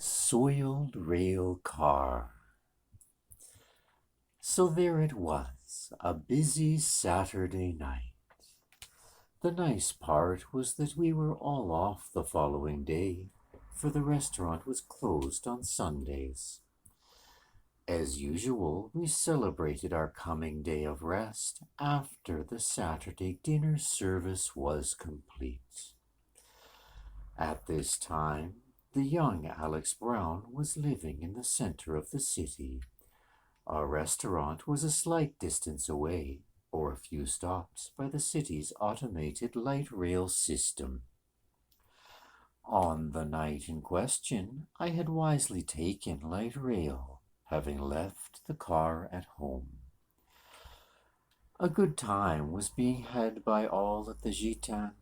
Soiled rail car. So there it was, a busy Saturday night. The nice part was that we were all off the following day, for the restaurant was closed on Sundays. As usual, we celebrated our coming day of rest after the Saturday dinner service was complete. At this time, the young Alex Brown was living in the center of the city. Our restaurant was a slight distance away, or a few stops, by the city's automated light rail system. On the night in question, I had wisely taken light rail, having left the car at home. A good time was being had by all at the Gitan.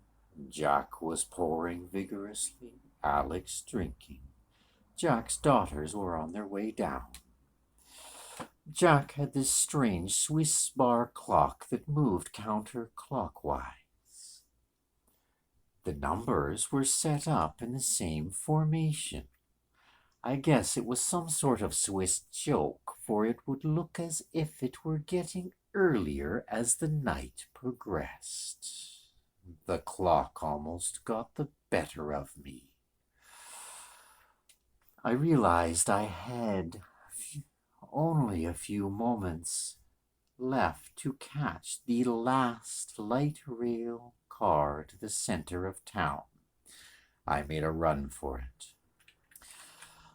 Jack was pouring vigorously, Alex drinking. Jack's daughters were on their way down. Jack had this strange Swiss bar clock that moved counterclockwise. The numbers were set up in the same formation. I guess it was some sort of Swiss joke, for it would look as if it were getting earlier as the night progressed. The clock almost got the better of me. I realized I had only a few moments left to catch the last light rail car to the center of town. I made a run for it.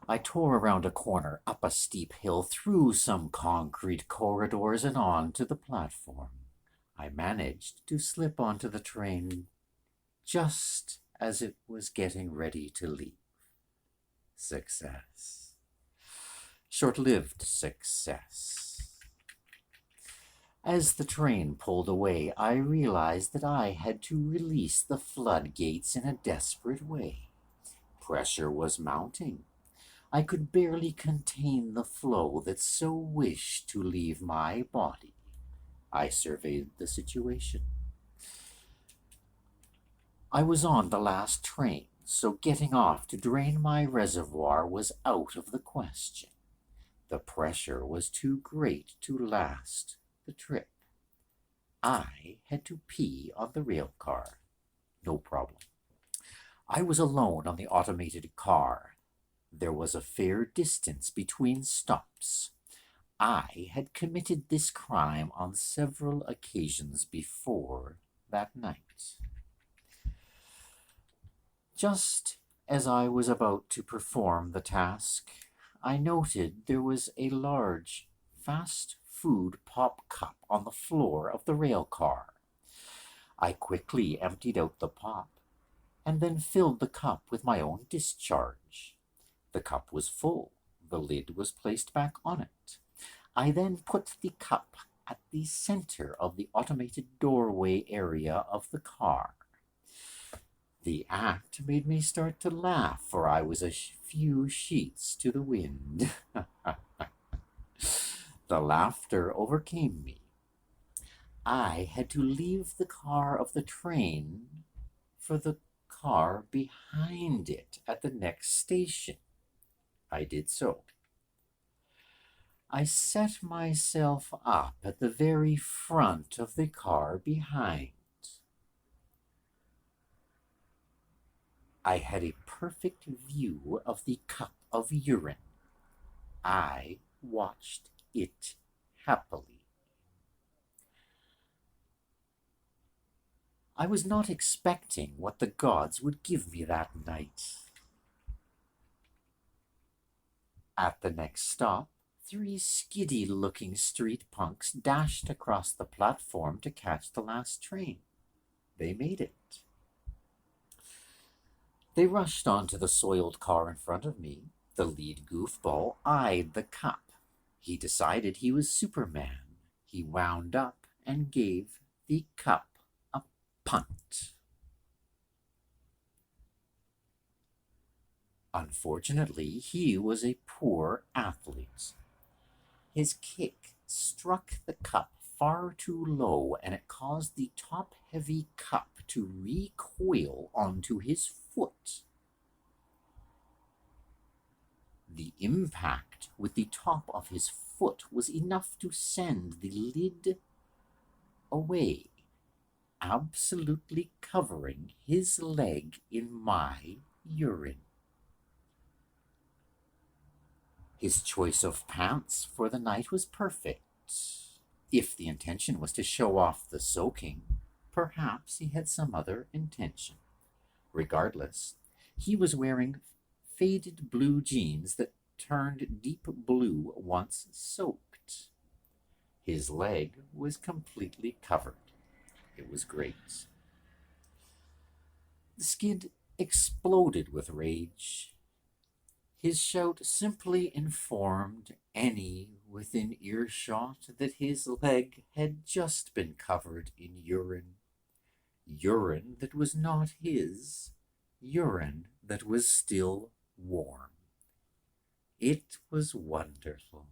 I tore around a corner, up a steep hill, through some concrete corridors, and on to the platform. I managed to slip onto the train just as it was getting ready to leave. Success. Short-lived success. As the train pulled away, I realized that I had to release the floodgates in a desperate way. Pressure was mounting. I could barely contain the flow that so wished to leave my body. I surveyed the situation. I was on the last train, so getting off to drain my reservoir was out of the question. The pressure was too great to last the trip. I had to pee on the rail car. No problem. I was alone on the automated car. There was a fair distance between stops. I had committed this crime on several occasions before that night. Just as I was about to perform the task, I noted there was a large fast food pop cup on the floor of the rail car. I quickly emptied out the pop and then filled the cup with my own discharge. The cup was full. The lid was placed back on it. I then put the cup at the center of the automated doorway area of the car. The act made me start to laugh, for I was a few sheets to the wind. The laughter overcame me. I had to leave the car of the train for the car behind it at the next station. I did so. I set myself up at the very front of the car behind. I had a perfect view of the cup of urine. I watched it happily. I was not expecting what the gods would give me that night. At the next stop, 3 skiddy-looking street punks dashed across the platform to catch the last train. They made it. They rushed onto the soiled car in front of me. The lead goofball eyed the cup. He decided he was Superman. He wound up and gave the cup a punt. Unfortunately, he was a poor athlete. His kick struck the cup far too low, and it caused the top-heavy cup to recoil onto his foot. impact with the top of his foot was enough to send the lid away, absolutely covering his leg in my urine. His choice of pants for the night was perfect. If the intention was to show off the soaking, perhaps he had some other intention. Regardless, he was wearing faded blue jeans that turned deep blue once soaked. His leg was completely covered. It was great. The skid exploded with rage. His shout simply informed any within earshot that his leg had just been covered in urine. Urine that was not his, urine that was still warm. It was wonderful.